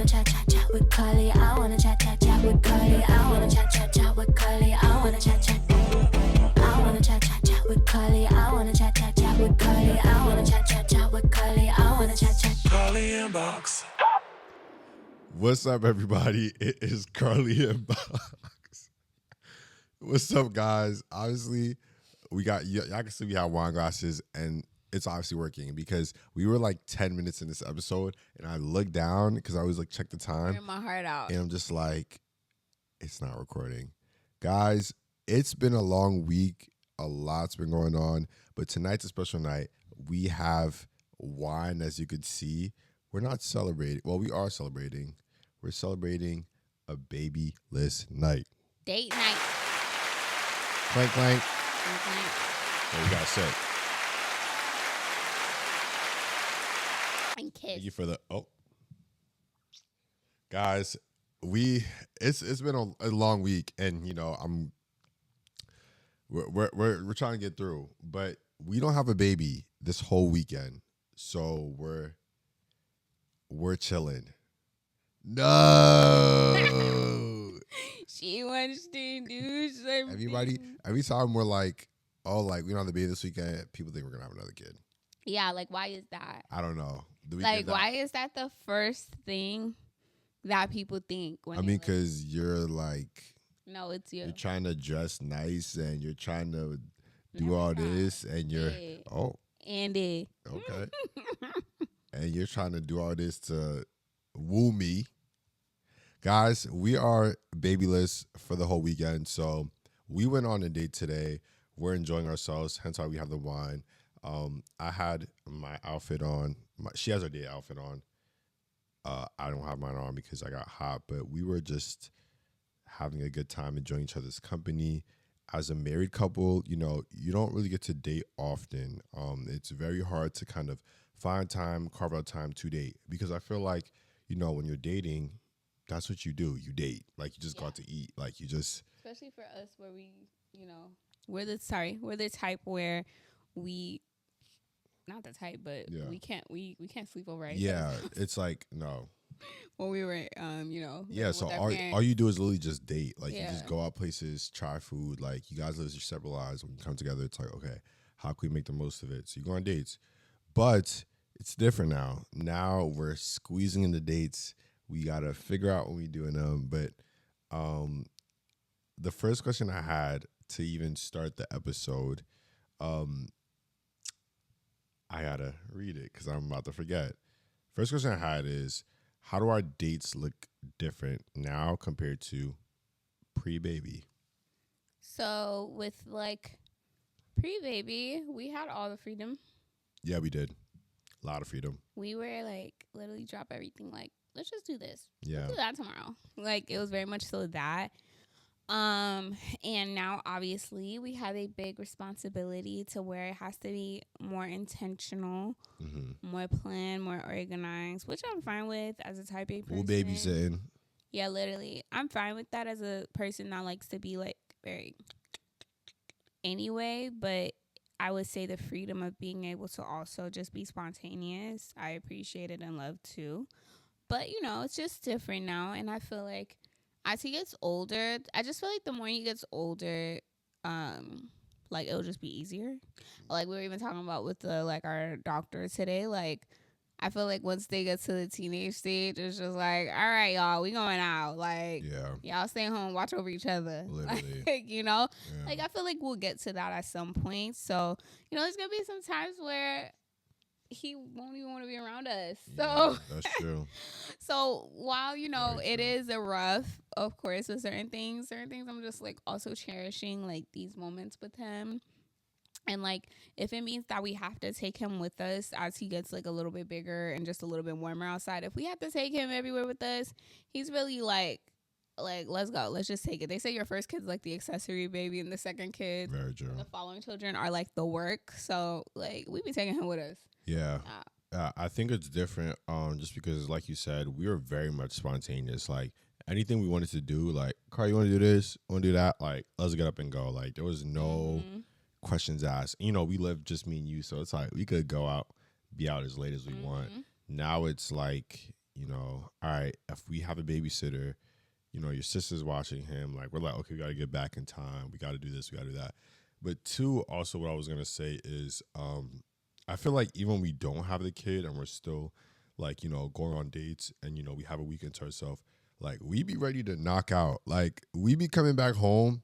wanna chat with Carli. I wanna chat with Carli. I wanna chat with Carli. I wanna chat. I wanna chat with Carli. I wanna chat with Carli. I wanna chat with Carli. I wanna chat. Carli inbox. What's up, everybody? It is Carli inbox. What's up, guys? Obviously, we got y'all can see we have wine glasses, and it's obviously working because we were like 10 minutes in this episode, and I looked down because I always like check the time. Tearing my heart out. And I'm just like, it's not recording. Guys, it's been a long week. A lot's been going on, but tonight's a special night. We have wine, as you could see. We're not celebrating. Well, we are celebrating. We're celebrating a babyless night. Date night. Clank, clank. Clank, clank. What we gotta say? And kiss. Thank you for the guys. It's been a long week, and you know we're trying to get through, but we don't have a baby this whole weekend, so we're chilling. No. She wants to do something. Everybody, every time we're like, oh, like we don't have the baby this weekend, people think we're gonna have another kid. Yeah, like why is that? I don't know. Like why is that the first thing that people think? When because you're like, no, it's you. You're trying to dress nice and you're trying to do Never all mind. this, and you're Andy. Okay. And you're trying to do all this to woo me. Guys, we are babyless for the whole weekend. So we went on a date today. We're enjoying ourselves. Hence why we have the wine. I had my outfit on. She has her date outfit on. I don't have mine on because I got hot. But we were just having a good time, enjoying each other's company. As a married couple, you know, you don't really get to date often. It's very hard to kind of find time, carve out time to date. Because I feel like, you know, when you're dating, that's what you do. You date. Like, you just go out to eat. Like, you just... Especially for us where we, you know, we're the type where we... Not the type, but we can't sleep over. Right? Yeah, it's like, no. When we were, you know. Yeah, so all you do is literally just date. Like, you just go out places, try food. Like, you guys live your separate lives. When you come together, it's like, okay, how can we make the most of it? So you go on dates. But it's different now. Now we're squeezing in the dates. We got to figure out when we're doing them. But the first question I had to even start the episode, I got to read it because I'm about to forget. First question I had is, how do our dates look different now compared to pre-baby? So with like pre-baby, we had all the freedom. Yeah, we did. A lot of freedom. We were like literally drop everything. Like, let's just do this. Yeah. Let's do that tomorrow. Like, it was very much so that. And now obviously we have a big responsibility to where it has to be more intentional, more planned, more organized, which I'm fine with as a type A person. Who babysitting? Yeah, literally. I'm fine with that as a person that likes to be like very anyway, but I would say the freedom of being able to also just be spontaneous, I appreciate it and love too. But, you know, it's just different now. And I feel like as he gets older, I just feel like the more he gets older, like it'll just be easier. Like we were even talking about with our doctor today, like I feel like once they get to the teenage stage, it's just like, all right, y'all, we going out. Like, y'all stay home, watch over each other. Literally. Like, you know, like I feel like we'll get to that at some point. So, you know, there's going to be some times where he won't even want to be around us. So that's true. So while, you know, it is a rough, of course, with certain things I'm just like also cherishing like these moments with him. And like, if it means that we have to take him with us as he gets like a little bit bigger and just a little bit warmer outside, if we have to take him everywhere with us, he's really like, let's go. Let's just take it. They say your first kid's like the accessory baby and the second kid, very true. The following children are like the work. So like, we be taking him with us. Yeah. I think it's different just because, like you said, we were very much spontaneous. Like, anything we wanted to do, like, Carl, you want to do this? Want to do that? Like, let's get up and go. Like, there was no questions asked. You know, we live just me and you, so it's like we could go out, be out as late as we want. Now it's like all right, if we have a babysitter, your sister's watching him, like we're like, okay, we got to get back in time. We got to do this. We got to do that. But two, also what I was going to say is I feel like even when we don't have the kid and we're still like, going on dates and, we have a weekend to ourselves, like we be ready to knock out. Like we be coming back home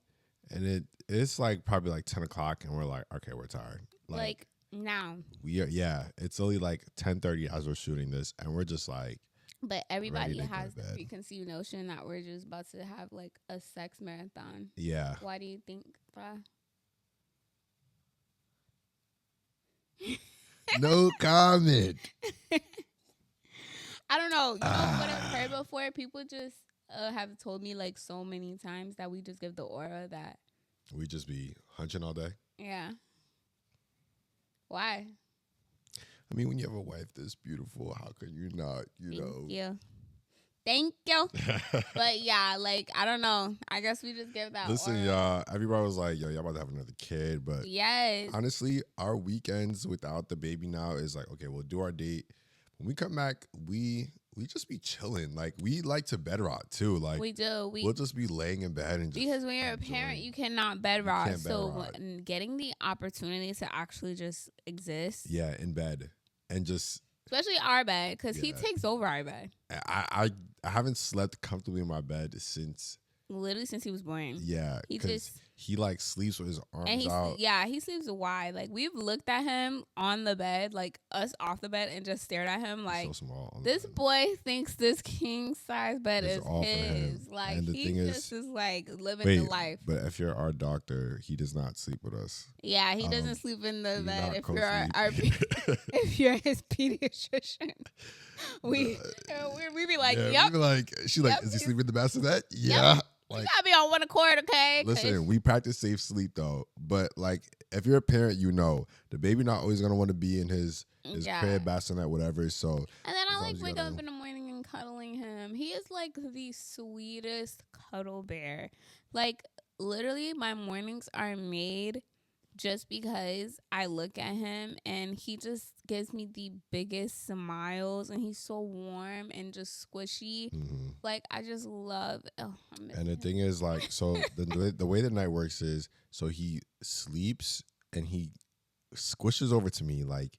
and it's like probably like 10 o'clock and we're like, okay, we're tired. Like now. We are, yeah, it's only like 10:30 as we're shooting this and we're just like, but everybody ready to go has to the bed. preconceived notion that we're just about to have like a sex marathon. yeah. Why do you think that? No comment. I don't know. What I've heard before, people just have told me like so many times that we just give the aura that We just be hunching all day. yeah. Why? I mean, when you have a wife this beautiful, how could you not, Thank you. But yeah, like I don't know. I guess we just give that. Listen, aura. y'all, everybody was like, yo, y'all about to have another kid. But Yes. honestly, our weekends without the baby now is like, okay, we'll do our date. When we come back, we just be chilling. Like we like to bed rot too. Like We do. we'll just be laying in bed and just Because when you're a enjoying. parent, you cannot bed rot. can't bed So rot. getting the opportunity to actually just exist, Yeah, in bed and just especially our bed, because he Yeah. takes over our bed. I haven't slept comfortably in my bed since Literally since he was born. yeah, He because just he like sleeps with his arms and out. he sleeps wide. Like we've looked at him on the bed, like us off the bed, and just stared at him He's like so small. on the this bed. boy thinks this king size bed It's is all for him. his. Like And the he thing just is like living the life. But if you're our doctor, he does not sleep with us. Yeah, he doesn't sleep in the He's bed. not If you're our co-sleep. if you're his pediatrician, we be like, yeah, yep, we be like, she's like, Yep. is he sleeping in the bassinet? Yeah. you Like, gotta be on one accord, okay? 'Cause- listen, we practice safe sleep though. But like, if you're a parent, the baby not always gonna want to be in his Yeah. crib, bassinet, whatever. So And then I as long like as you wake gotta- up in the morning and cuddling him. He is like the sweetest cuddle bear. Like literally, my mornings are made just because I look at him and he just gives me the biggest smiles and he's so warm and just squishy. mhm. Like I just love. Oh, I miss And the him. thing is, like, so the way the night works is, so he sleeps and he squishes over to me, like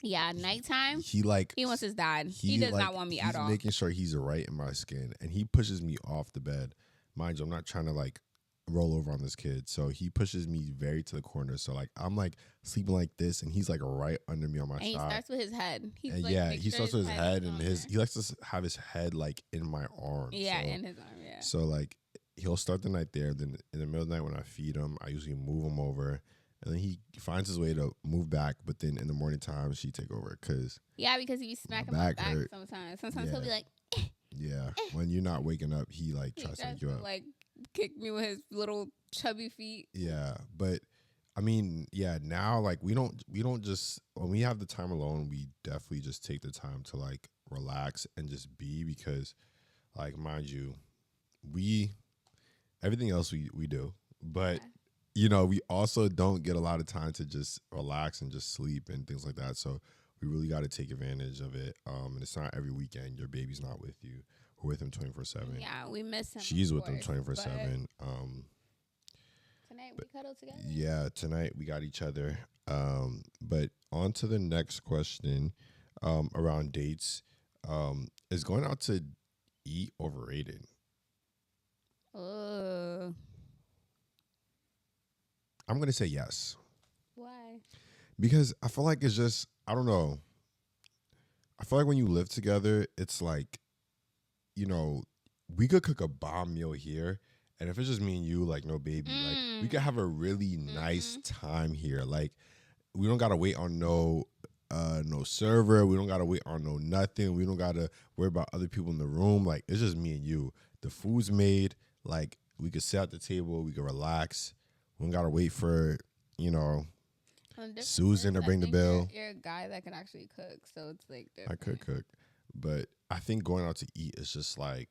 Yeah, nighttime. he like He wants his dad. He does not want me at he's all. making sure he's right in my skin, and he pushes me off the bed. Mind you, I'm not trying to like roll over on this kid, so he pushes me very to the corner. So like I'm like sleeping like this, and he's like right under me on my And he side. starts with his head. He's And like, yeah, make he sure starts with his head, is and on there. he likes to have his head like in my arm. Yeah, so, in his arm. Yeah. so like he'll start the night there. Then in the middle of the night when I feed him, I usually move him over, and then he finds his way to move back. But then in the morning time, she take over because Yeah, because he be smacking my back back hurt. sometimes. Sometimes he'll be Yeah. like, yeah, when you're not waking up, he like he tries to tries wake you to up. like kick me with his little chubby feet. Yeah, but I mean, yeah, now like we don't just when we have the time alone, we definitely just take the time to like relax and just be because like mind you, everything else we do, but we also don't get a lot of time to just relax and just sleep and things like that. So we really got to take advantage of it. And it's not every weekend. Your baby's not with you. We're with him 24/7. Yeah, we miss him. She's of with him course, 24/7. Tonight we cuddle together. Yeah, tonight we got each other. But on to the next question around dates. Is going out to eat overrated? I'm going to say yes. Why? Because I feel like it's just, I don't know. I feel like when you live together, it's like, we could cook a bomb meal here. And if it's just me and you, like no baby, like we could have a really nice time here. Like we don't gotta wait on no server. We don't gotta wait on no nothing. We don't gotta worry about other people in the room. Like it's just me and you. The food's made. Like we could sit at the table. We could relax. We don't gotta wait for Susan to bring the bill. You're a guy that can actually cook, so it's like I could cook. But I think going out to eat is just like,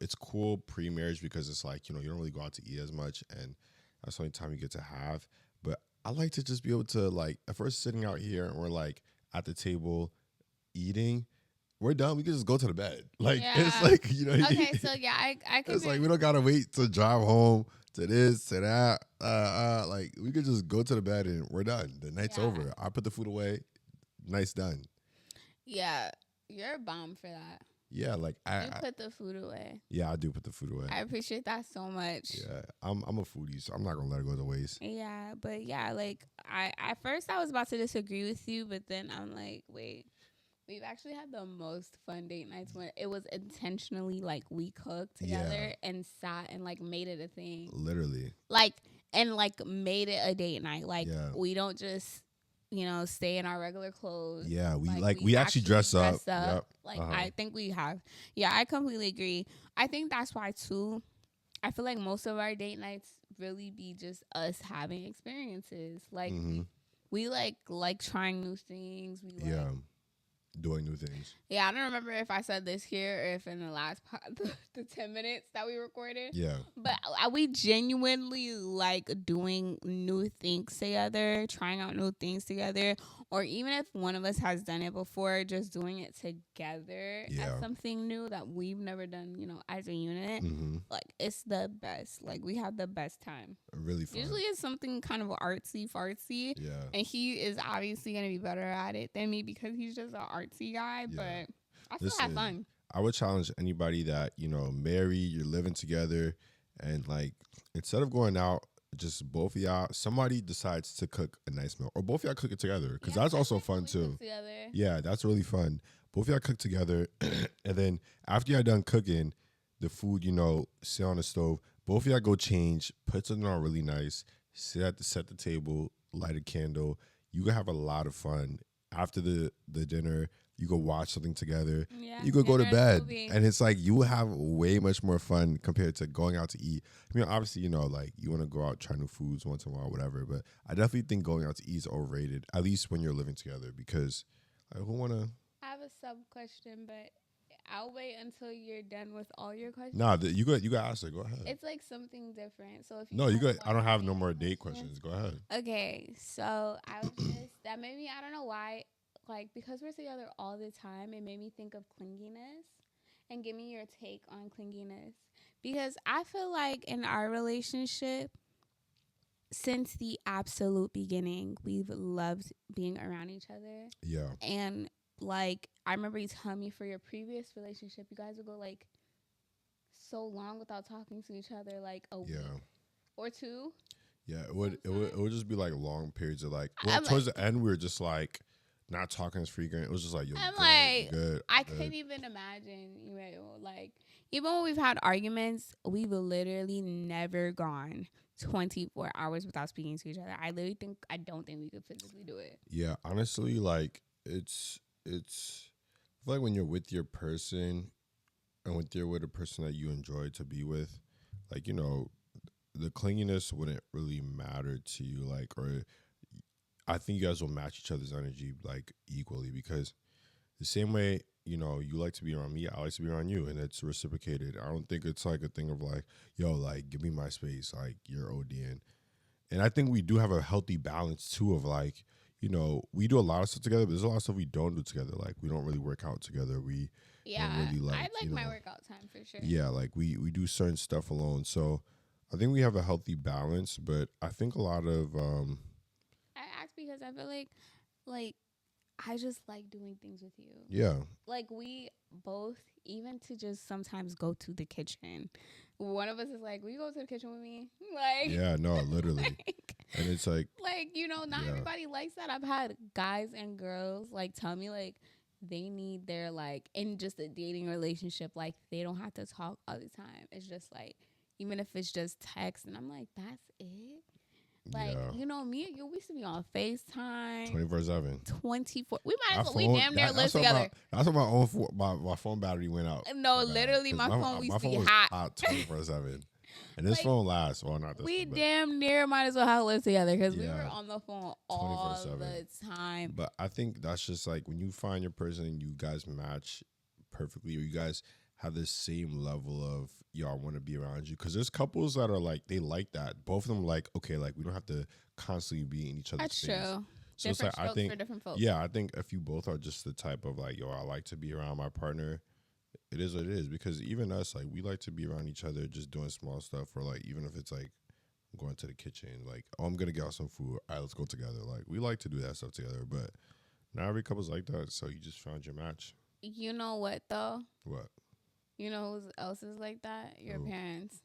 it's cool pre-marriage because it's like, you don't really go out to eat as much and that's the only time you get to have. But I like to just be able to like, if we're sitting out here and we're like at the table eating, we're done. We can just go to the bed. Like it's Yeah. like, you know. Okay, so yeah, I can. It's like we don't gotta wait to drive home to this to that. Like we could just go to the bed and we're done. The night's Yeah. over. I put the food away. Night's done. Yeah, you're a bomb for that. Yeah, like You put the food away. yeah, I do put the food away. I appreciate that so much. Yeah, I'm a foodie, so I'm not gonna let it go to waste. Yeah, but yeah, like I at first I was about to disagree with you, but then I'm like, wait, we've actually had the most fun date nights when it was intentionally like we cooked together and sat and like made it a thing. Literally. Like and like made it a date night. Like Yeah. we don't just stay in our regular clothes. Yeah, we actually dress up. Yep. Like I think we have. Yeah, I completely agree. I think that's why too. I feel like most of our date nights really be just us having experiences. Like we like trying new things. We like, doing new things. Yeah, I don't remember if I said this here or if in the last the 10 minutes that we recorded. Yeah. But we genuinely like doing new things together, trying out new things together, or even if one of us has done it before, just doing it together as something new that we've never done, as a unit. Like, it's the best. Like, we have the best time. Really fun. Usually it's something kind of artsy-fartsy. Yeah. And he is obviously going to be better at it than me because he's just an artsy guy. But I still have fun. I would challenge anybody that, married, you're living together, and like instead of going out, just both of y'all, somebody decides to cook a nice meal, or both of y'all cook it together, because that's also fun too. Yeah, that's really fun. Both of y'all cook together, and then after y'all done cooking, the food, sit on the stove. Both of y'all go change, put something on really nice, set the table, light a candle. You can have a lot of fun after the dinner. You go watch something together. Yeah, you could go to bed. And it's like you will have way much more fun compared to going out to eat. I mean, obviously, like you want to go out, try new foods once in a while, whatever. But I definitely think going out to eat is overrated, at least when you're living together, because who want to... I have a sub-question, but I'll wait until you're done with all your questions. Nah, you got ask it. Go ahead. It's like something different. So if no, you got. I don't have no more date questions. Go ahead. Okay, so I was just that made me. I don't know why. Like, because we're together all the time, it made me think of clinginess. And give me your take on clinginess. Because I feel like in our relationship, since the absolute beginning, we've loved being around each other. Yeah. And, like, I remember you telling me for your previous relationship, you guys would go, like, so long without talking to each other, like, a week or two. Yeah, it would just be, like, long periods of, like... Well, towards the end, we were just, like... Not talking as frequent. It was just like, yo, I couldn't even imagine, like, even when we've had arguments, we've literally never gone 24 hours without speaking to each other. I don't think we could physically do it. Yeah, honestly, like, it's, I feel like when you're with your person and with a person that you enjoy to be with, like, the clinginess wouldn't really matter to you, like, or... I think you guys will match each other's energy like equally, because the same way, you like to be around me, I like to be around you, and it's reciprocated. I don't think it's like a thing of like, yo, like, give me my space, like, you're ODing. And I think we do have a healthy balance too of like, we do a lot of stuff together, but there's a lot of stuff we don't do together. Like, we don't really work out together. We don't really like, I like my workout time for sure. Yeah, like we do certain stuff alone. So I think we have a healthy balance, but I think a lot of because I feel like I just like doing things with you. Yeah. Like, we both, even to just sometimes go to the kitchen. One of us is like, will you go to the kitchen with me? Like, yeah, no, literally. And it's like, not everybody likes that. I've had guys and girls like tell me like they need their, like, in just a dating relationship, like, they don't have to talk all the time. It's just like, even if it's just text, and I'm like, that's it. Like, me and you, we used to be on FaceTime 24/7. 24. We might as well. We damn near live together. That's when my phone battery went out. No, literally, my phone used to be hot 24/7. And this phone lasts. Well, not this. We damn near might as well have lived together because we were on the phone all the time. But I think that's just like when you find your person and you guys match perfectly, or you guys have the same level of, yo, I want to be around you. Because there's couples that are like, they like that. Both of them like, okay, like, we don't have to constantly be in each other's face. That's true. So different it's like, I strokes think, for different folks. yeah, I think if you both are just the type of like, yo, I like to be around my partner, it is what it is. Because even us, like, we like to be around each other, just doing small stuff, or like, even if it's like going to the kitchen, like, oh, I'm gonna get out some food. All right, let's go together. Like, we like to do that stuff together, but not every couple's like that. So you just found your match. You know what though? What? You know who else is like that? Your Who? parents.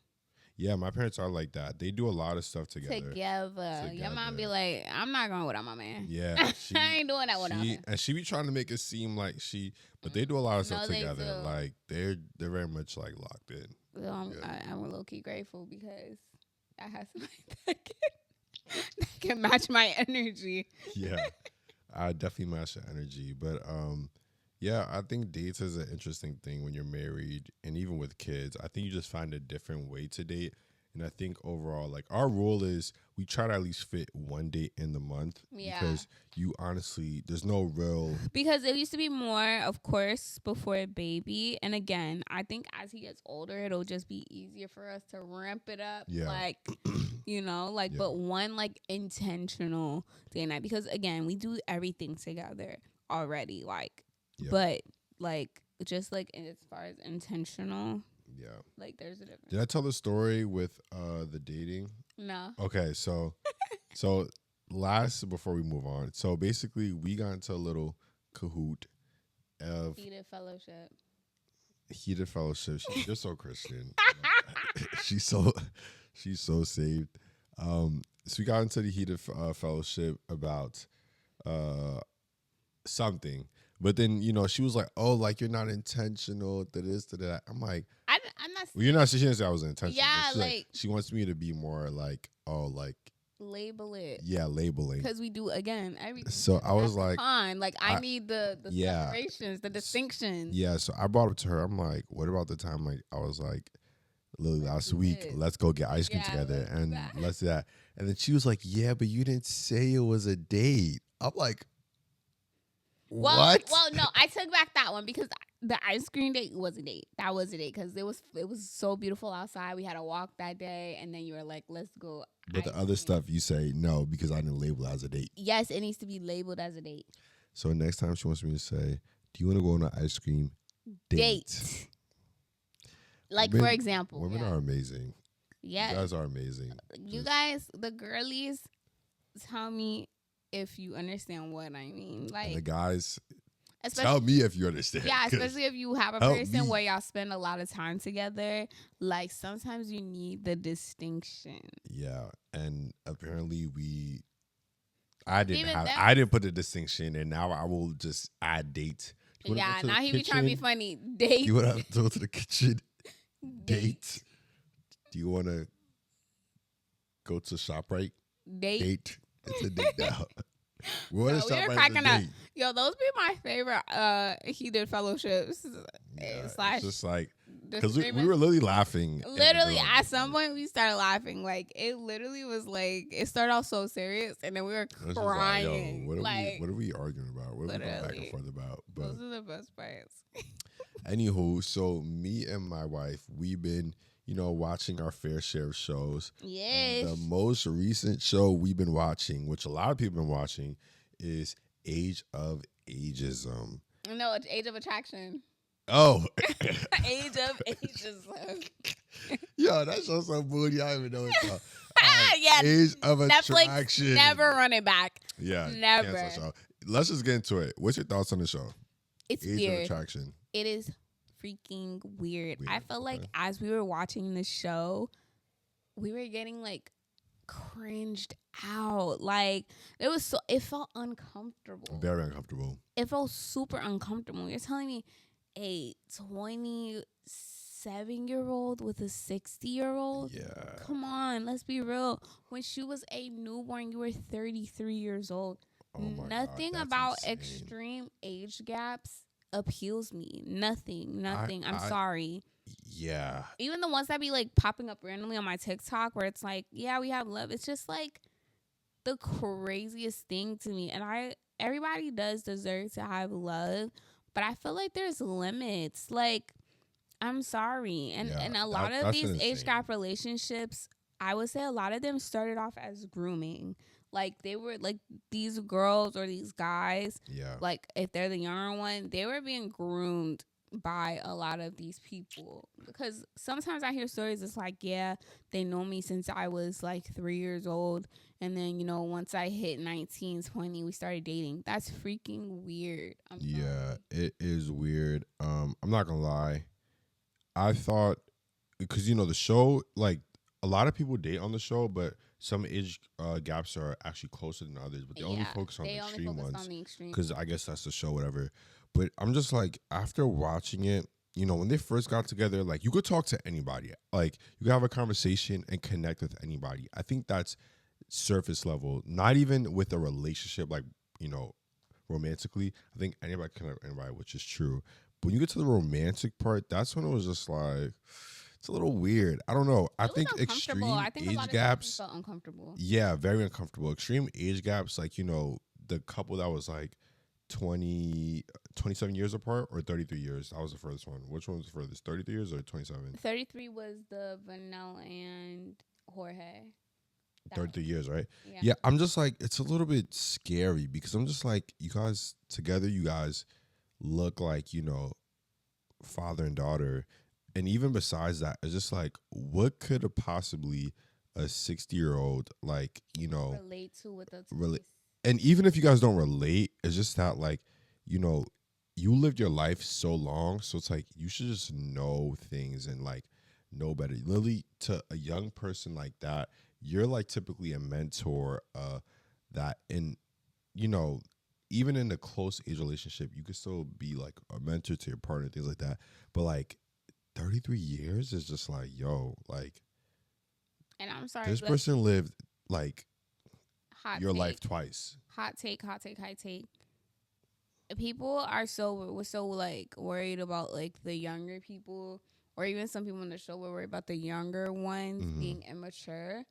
Yeah, my parents are like that. They do a lot of stuff together. Your mom be like, I'm not going without my man. Yeah, I ain't doing that without him. and she be trying to make it seem like but they do a lot of stuff they together. do. Like they're very much like locked in. So I'm low key grateful because I have somebody that can match my energy. Yeah, I definitely match the energy. But yeah, I think dates is an interesting thing when you're married and even with kids. I think you just find a different way to date. And I think overall, like, our rule is we try to at least fit one date in the month. Yeah. Because you honestly, there's no real. Because it used to be more, of course, before a baby. And again, I think as he gets older, it'll just be easier for us to ramp it up. Yeah. Like, but one, like, intentional day and night. Because, again, we do everything together already. Like, but, like, just, like, as far as intentional. Yeah. Like, there's a difference. Did I tell the story with the dating? No. Okay, so before we move on. So basically we got into a little cahoot of Heated fellowship. You're so Christian. she's so saved. So we got into the heated fellowship about something. But then, she was like, oh, like, you're not intentional to this, to that. I'm like, I'm not. well, you're not. She didn't say I was intentional. Yeah, like she wants me to be more like, oh, like. Label it. Yeah, labeling. Because we do, again, everything. So I was like. Like, I need the separations, the distinctions. Yeah, so I brought it to her. I'm like, what about the time, like, I was like, Lily, last week, let's go get ice cream together. And let's do that. And then she was like, yeah, but you didn't say it was a date. I'm like, what? Well, no, I took back that one because the ice cream date was a date. That was a date because it was so beautiful outside. We had a walk that day, and then you were like, "Let's go." But the other stuff you say no because I didn't label it as a date. Yes, it needs to be labeled as a date. So next time she wants me to say, "Do you want to go on an ice cream date?" Like, women, for example, women are amazing. Yeah, you guys are amazing. You guys, the girlies, tell me if you understand what I mean. Like, and the guys, tell me if you understand. Yeah, especially if you have a person where y'all spend a lot of time together. Like, sometimes you need the distinction. Yeah, and apparently I didn't put the distinction, and now I will just add date. Yeah, now he be trying to be funny. Date. You want to go to the kitchen? Date. Do you want to go to ShopRite? Date. It's a date now. We're cracking up. Yo, those be my favorite heated fellowships. Yeah, it's just like, because we were literally laughing. Literally, at some point, we started laughing. Like, it literally was like, it started off so serious, and then we were crying. What are we arguing about? What are we going back and forth about? But those are the best parts. Anywho, so me and my wife, we've been, watching our fair share of shows. Yes. And the most recent show we've been watching, which a lot of people have been watching, is Age of Ageism. No, it's Age of Attraction. Oh. Age of Ageism. Yo, that show's so booty. I don't even know what it's called. Yeah. Age of Netflix, Attraction. never run it back. Yeah. Never. Let's just get into it. What's your thoughts on the show? It's Age weird. of Attraction. It is freaking weird. I felt like as we were watching the show, we were getting like cringed out. Like, it felt uncomfortable. Very uncomfortable. It felt super uncomfortable. You're telling me a 27-year-old with a 60-year-old? Yeah. Come on, let's be real. When she was a newborn, you were 33 years old. Oh my Nothing God, about insane. extreme age gaps appeals me. Nothing. I'm sorry. Yeah. Even the ones that be like popping up randomly on my TikTok where it's like, yeah, we have love. It's just like the craziest thing to me. And everybody does deserve to have love, but I feel like there's limits. Like, I'm sorry. And a lot of these age gap relationships, I would say a lot of them started off as grooming. Like they were like these girls or these guys, Yeah. like if they're the younger one, they were being groomed by a lot of these people. Because sometimes I hear stories, it's like, yeah, they know me since I was like 3 years old. And then, you know, once I hit 19, 20, we started dating. That's freaking weird. I'm Yeah, sorry. it is weird. I'm not gonna lie. I thought because you know the show, like a lot of people date on the show, but some age gaps are actually closer than others. But they only Yeah, focus on the they only extreme focused ones on the extreme. because I guess that's the show, whatever. But I'm just like after watching it, you know, when they first got together, like you could talk to anybody, like you could have a conversation and connect with anybody. I think that's surface level, not even with a relationship, like you know, romantically. I think anybody can connect with anybody, which is true. But when you get to the romantic part, that's when it was just like it's a little weird. I don't know. I It was think uncomfortable. extreme I think a age lot of gaps, felt uncomfortable. yeah, very uncomfortable. Extreme age gaps, like you know, the couple that was like 20, 27 years apart or 33 years. That was the furthest one. Which one was the furthest? 33 years or 27? 33 was the Vanilla and Jorge. That 33 years, right? Yeah. Yeah, I'm just like, it's a little bit scary because I'm just like, you guys together, you guys look like, you know, father and daughter. And even besides that, it's just like, what could a possibly a 60-year-old, like, you know, relate to with the really, and even if you guys don't relate, it's just that like, you know, you lived your life so long, so it's like you should just know things and like know better. Literally, to a young person like that, you're like typically a mentor. That in you know, even in a close age relationship, you could still be like a mentor to your partner, things like that. But like 33 years is just like, yo, like And I'm sorry, this but person lived like hot your take, life twice. hot take, hot take, hot take. People are so like worried about like the younger people, or even some people in the show were worried about the younger ones Mhm. being immature.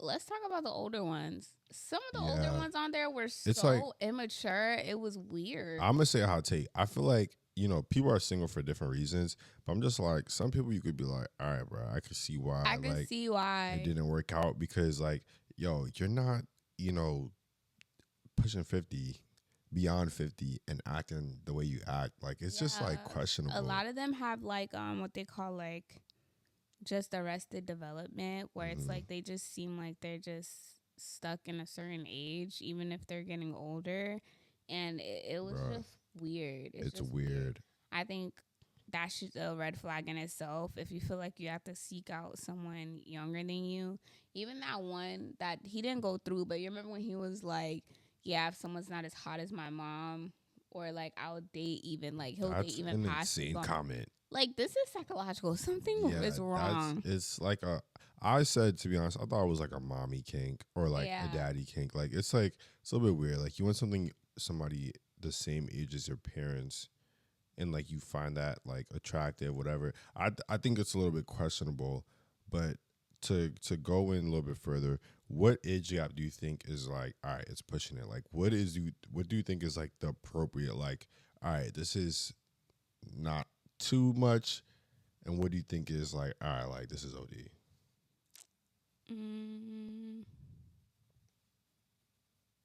Let's talk about the older ones. Some of the older Yeah. ones on there were It's so like- immature. It was weird. I'm gonna say a hot take. I feel like, you know, people are single for different reasons, but I'm just like, some people you could be like, all right, bro, I could see why. I could like, see it why. didn't work out because, like, yo, you're not, you know, pushing 50, beyond 50, and acting the way you act. Like, it's just like Yeah. questionable. A lot of them have like what they call like just arrested development, where it's Mhm. like they just seem like they're just stuck in a certain age, even if they're getting older, and it was Bruh. just weird. It's just weird. I think that's just a red flag in itself. If you feel like you have to seek out someone younger than you, even that one that he didn't go through, but you remember when he was like, yeah, if someone's not as hot as my mom, or like I'll date even like he'll That's date even an past his insane mom. comment. Like this is psychological. Something is wrong. It's like a. I said, to be honest, I thought it was like a mommy kink or like Yeah. a daddy kink. Like it's a little bit weird. Like you want somebody the same age as your parents, and like you find that like attractive, whatever. I think it's a little bit questionable, but to go in a little bit further, what age gap do you think is like, all right, it's pushing it? Like what do you think is like the appropriate, like, all right, this is not too much, and what do you think is like, all right, like this is OD?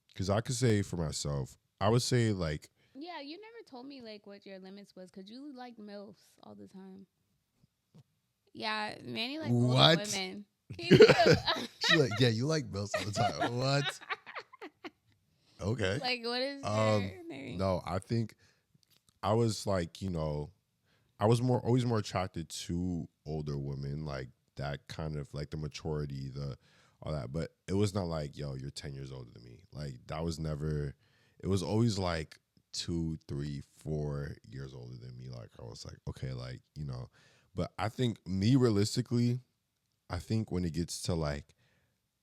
Because I could say for myself, I would say like, Yeah, you never told me like what your limits was because you like MILFs all the time. Yeah, Manny like older What? women. He do. she's like, yeah, you like bills all the time. What? Okay. Like what is their name? No, I think I was like, you know, I was always more attracted to older women, like that kind of like the maturity, all that. But it was not like, yo, you're 10 years older than me. Like that was never. It was always like 2, 3, 4 years older than me. Like I was like, okay, like, you know. But I think me realistically, I think when it gets to like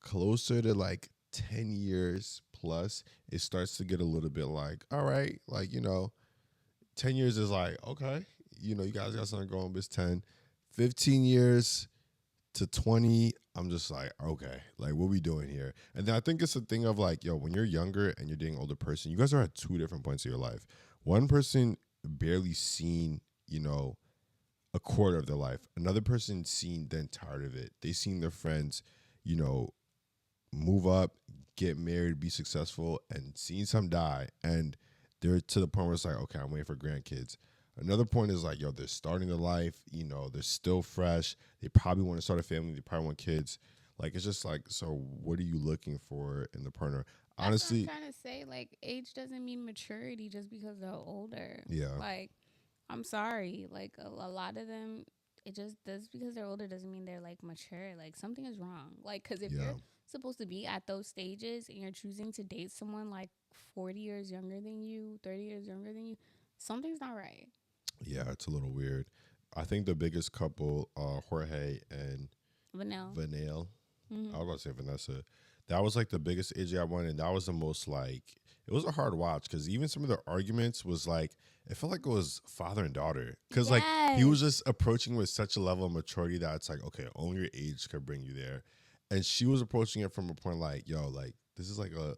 closer to like 10 years plus, it starts to get a little bit like, all right, like, you know, 10 years is like, okay, you know, you guys got something going, but it's 10. 15 years to 20, I'm just like, okay, like, what we doing here? And then I think it's a thing of like, yo, when you're younger and you're dating an older person, you guys are at two different points of your life. One person barely seen, you know, a quarter of their life. Another person seen the entirety of it. They seen their friends, you know, move up, get married, be successful, and seeing some die. And they're to the point where it's like, okay, I'm waiting for grandkids. Another point is like, yo, they're starting their life, they're still fresh. They probably want to start a family. They probably want kids. Like, it's just like, so what are you looking for in the partner? Honestly, that's what I'm trying to say. Like, age doesn't mean maturity just because they're older. yeah. Like, I'm sorry. Like, a lot of them, it just does because they're older doesn't mean they're like mature. Like, something is wrong. Like, because if you're supposed to be at those stages and you're choosing to date someone like 40 years younger than you, 30 years younger than you, something's not right. Yeah, it's a little weird. I think the biggest couple, Jorge and Vanille. Mm-hmm. I was about to say Vanessa. That was like the biggest age I won, and that was the most like, it was a hard watch because even some of their arguments was like, it felt like it was father and daughter because like he was just approaching with such a level of maturity that it's like, okay, only your age could bring you there, and she was approaching it from a point like, yo, like this is like a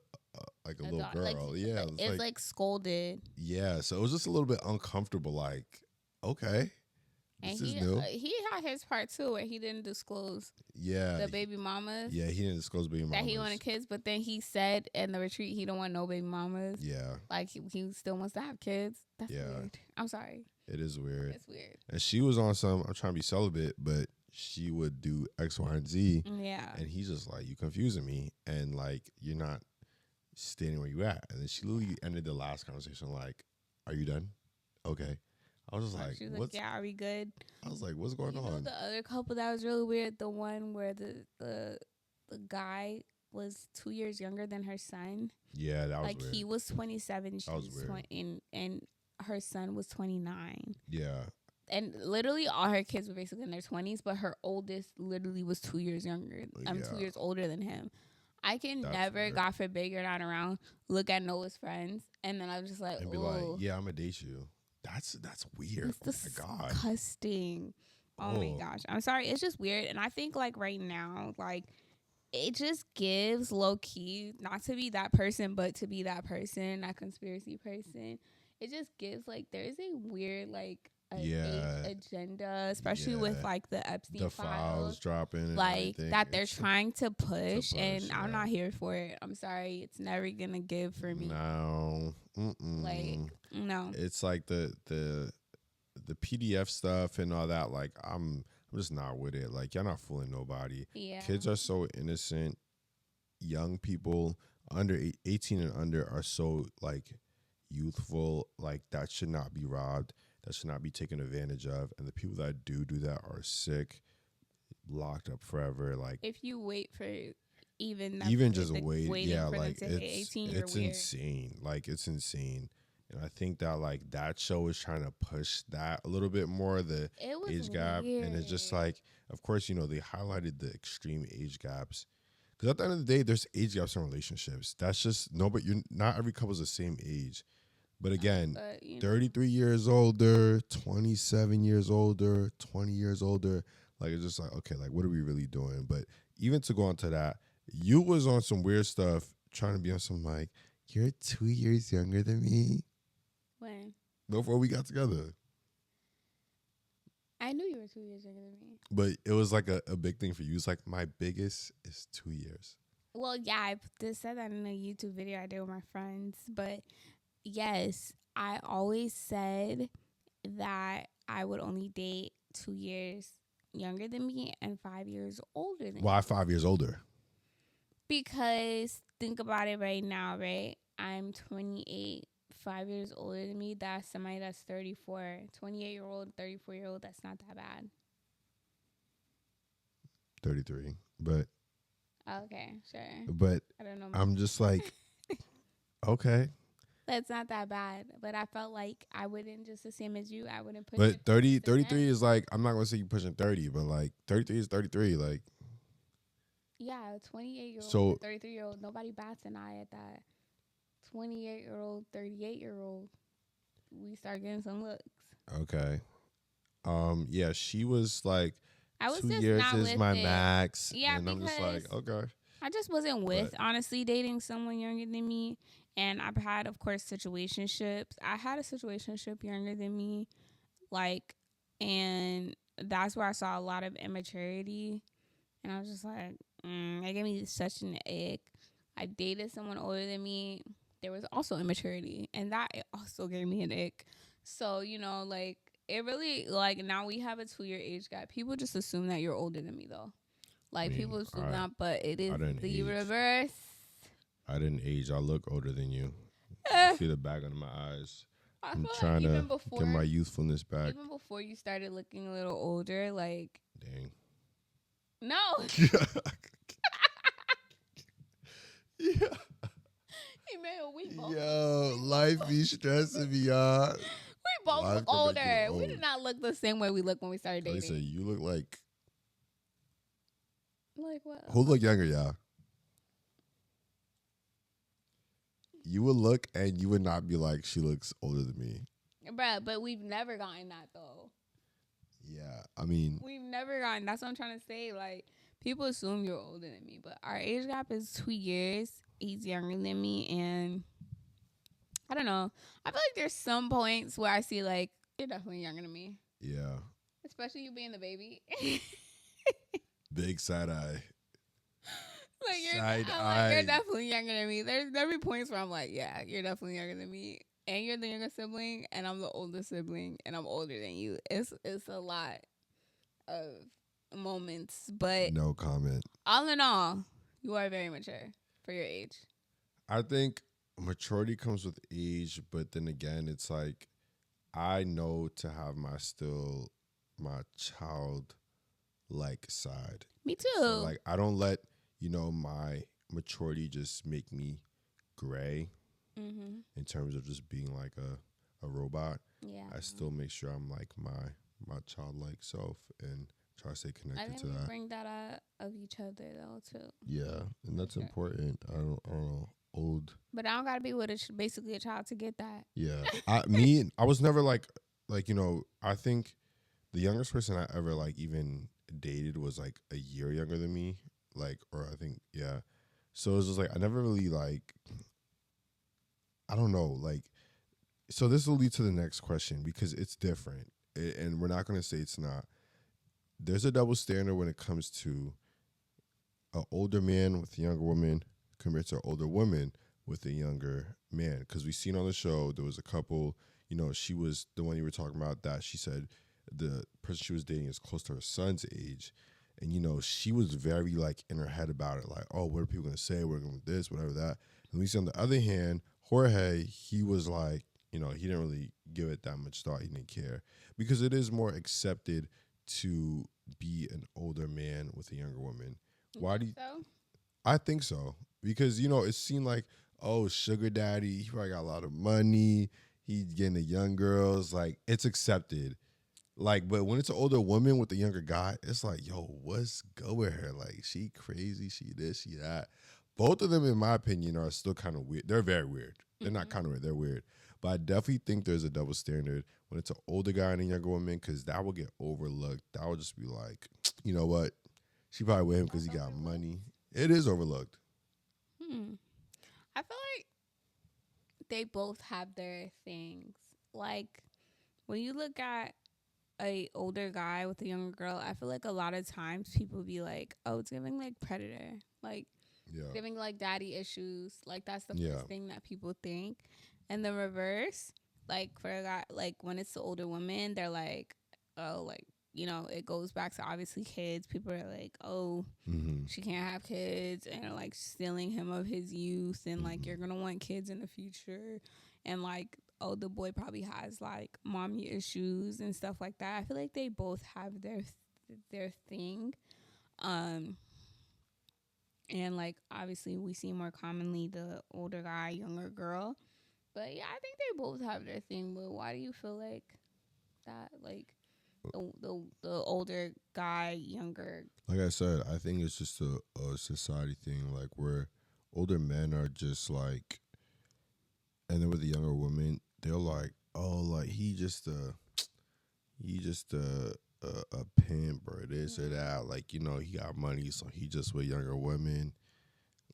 little girl, like, yeah, it's like scolded, yeah, so it was just a little bit uncomfortable, like, okay. And this is new. He had his part too, where he didn't disclose the baby mamas. Yeah, he didn't disclose baby mamas. That he wanted kids, but then he said in the retreat he don't want no baby mamas. Yeah. Like he still wants to have kids. That's weird. I'm sorry. It is weird. It's weird. And she was on some, I'm trying to be celibate, but she would do X, Y, and Z. Yeah. And he's just like, you confusing me. And like, you're not standing where you at. And then she literally ended the last conversation like, are you done? Okay. I was just like, she was like, yeah, are we good? I was like, what's going on? The other couple that was really weird, the one where the guy was 2 years younger than her son. Yeah, that was like weird. He was 27, she was 20, and her son was 29. Yeah. And literally all her kids were basically in their 20s, but her oldest literally was 2 years younger. 2 years older than him. I can never, weird. God forbid you're not around, look at Noah's friends, and then I was just like, and be like, yeah, I'm gonna date you. That's weird. It's disgusting. Oh my gosh. I'm sorry. It's just weird. And I think like right now, like it just gives low key, not to be that person, but to be that person, that conspiracy person. It just gives like there's a weird like agenda, especially with like the Epstein files dropping, like that they're trying to push, and I'm not here for it. I'm sorry, it's never gonna give for me. No, like no. It's like the PDF stuff and all that. Like I'm just not with it. Like y'all not fooling nobody. Yeah, kids are so innocent. Young people under 18 and under are so like youthful. Like that should not be robbed. That should not be taken advantage of. And the people that do that are sick, locked up forever. Like if you wait for even just wait, yeah, like it's insane. Like it's insane. And I think that like that show is trying to push that a little bit more, the age gap. And it's just like, of course, they highlighted the extreme age gaps. Because at the end of the day, there's age gaps in relationships. That's just not every couple's the same age. But again, 33 years older, 27 years older, 20 years older. Like, it's just like, okay, like, what are we really doing? But even to go on to that, you was on some weird stuff, trying to be on some like, you're 2 years younger than me. When? Before we got together. I knew you were 2 years younger than me. But it was like a big thing for you. It's like, my biggest is 2 years. Well, yeah, I just said that in a YouTube video I did with my friends, but yes, I always said that I would only date 2 years younger than me and 5 years older than me. Why 5 years older? Because think about it right now, right? I'm 28. 5 years older than me, that's somebody that's 34. 28-year-old, 34-year-old, that's not that bad. 33, but... Okay, sure. But I don't know. I'm just like, okay. That's not that bad. But I felt like I wouldn't, just the same as you, I wouldn't push it. But 33 is like, I'm not going to say you're pushing 30, but like 33 is 33. Like, yeah, 28-year-old, so 33-year-old, nobody bats an eye at that. 28-year-old, 38-year-old, we start getting some looks. Okay. Yeah, she was like, I was 2 just years not is with my it. max. Yeah, and I'm just like, okay. I just wasn't honestly dating someone younger than me. And I've had, of course, situationships. I had a situationship younger than me. And that's where I saw a lot of immaturity. And I was just like, It gave me such an ick. I dated someone older than me. There was also immaturity, and that it also gave me an ick. So, you know, like, it really, like, now we have a 2-year age gap. People just assume that you're older than me, though. Like, people assume that, but it is didn't the age. reverse. I didn't age. I look older than you. See the bag under my eyes. I'm feel trying even to get my youthfulness back. Even before you started looking a little older, like, Dang. no. Yeah. He made a week old. Yo, life be stressing me, y'all. We both Life look can make you older. We old. did not look the same way we looked when we started They dating. say you look like. Like what? Who look younger, y'all? You would look and you would not be like, she looks older than me. Bruh, but we've never gotten that, though. Yeah, I mean. We've never gotten. That's what I'm trying to say. Like, people assume you're older than me, but our age gap is 2 years. He's younger than me, and I don't know. I feel like there's some points where I see, like, you're definitely younger than me. Yeah. Especially you being the baby. Big side eye. Like, you're definitely younger than me. There'll be points where I'm like, yeah, you're definitely younger than me. And you're the younger sibling, and I'm the older sibling, and I'm older than you. It's a lot of moments, but No comment. all in all, you are very mature for your age. I think maturity comes with age, but then again, it's like I know to have my child-like side. Me too. So, like, I don't let, my maturity just make me gray in terms of just being like a robot. Yeah. I still make sure I'm like my childlike self and try to stay I connected think to we that. bring that out of each other, though, too. Yeah, and that's important. I don't know. Old. But I don't got to be with basically a child to get that. Yeah. I was never like, I think the youngest person I ever like even dated was like a year younger than me. Like, or I think, yeah. So it was just like, I never really like, I don't know. Like, so this will lead to the next question because it's different. And we're not going to say it's not. There's a double standard when it comes to an older man with a younger woman compared to an older woman with a younger man. Because we seen on the show, there was a couple, she was the one you were talking about that she said the person she was dating is close to her son's age. And, she was very, like, in her head about it. Like, oh, what are people going to say? We're going to do this, whatever that. And we see on the other hand, Jorge, he was like, he didn't really give it that much thought. He didn't care. Because it is more accepted to be an older man with a younger woman. Why do you? So? I think so. Because, it seemed like, oh, sugar daddy, he probably got a lot of money. He's getting the young girls. Like, it's accepted. Like, but when it's an older woman with a younger guy, it's like, yo, what's good with her? Like, she crazy, she this, she that. Both of them, in my opinion, are still kind of weird. They're very weird. They're not kind of weird. They're weird. But I definitely think there's a double standard when it's an older guy and a younger woman because that will get overlooked. That will just be like, you know what? She probably with him because he got money. It is overlooked. I feel like they both have their things. Like, when you look at a older guy with a younger girl, I feel like a lot of times people be like, oh, it's giving like predator. Like, giving like daddy issues. Like, that's the first thing that people think. And the reverse, like, for a guy, like, when it's the older woman, they're like, oh, like, it goes back to obviously kids. People are like, oh, she can't have kids, and like stealing him of his youth, and like you're gonna want kids in the future, and like, oh, the boy probably has like mommy issues and stuff like that. I feel like they both have their thing, and like obviously we see more commonly the older guy, younger girl, but yeah, I think they both have their thing. But why do you feel like that? Like, the older guy, younger. Like I said, I think it's just a society thing, like where older men are just like, and then with a younger woman, they're like, oh, like he just a pimp or this or that. Like, he got money, so he just with younger women,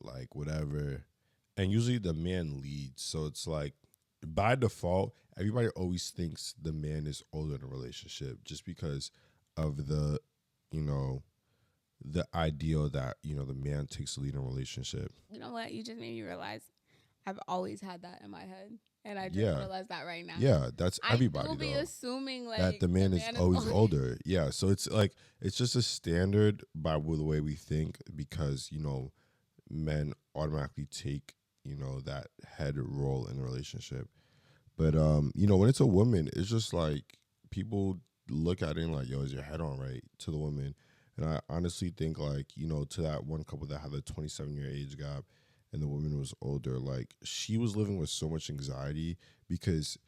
like whatever. And usually the man leads, so it's like by default, everybody always thinks the man is older in a relationship just because of the, the ideal that, you know, the man takes the lead in a relationship. You know what? You just made me realize I've always had that in my head, and I just Yeah. realized that right now. Yeah, that's everybody I do be though. assuming like That the man is always older. Yeah, so it's like it's just a standard by the way we think, because, you know, men automatically take, you know, that head role in a relationship. But you know, when it's a woman, it's just like people look at it and like, yo, is your head on right, to the woman? And I honestly think, like, you know, to that one couple that had the 27-year age gap and the woman was older, like she was living with so much anxiety because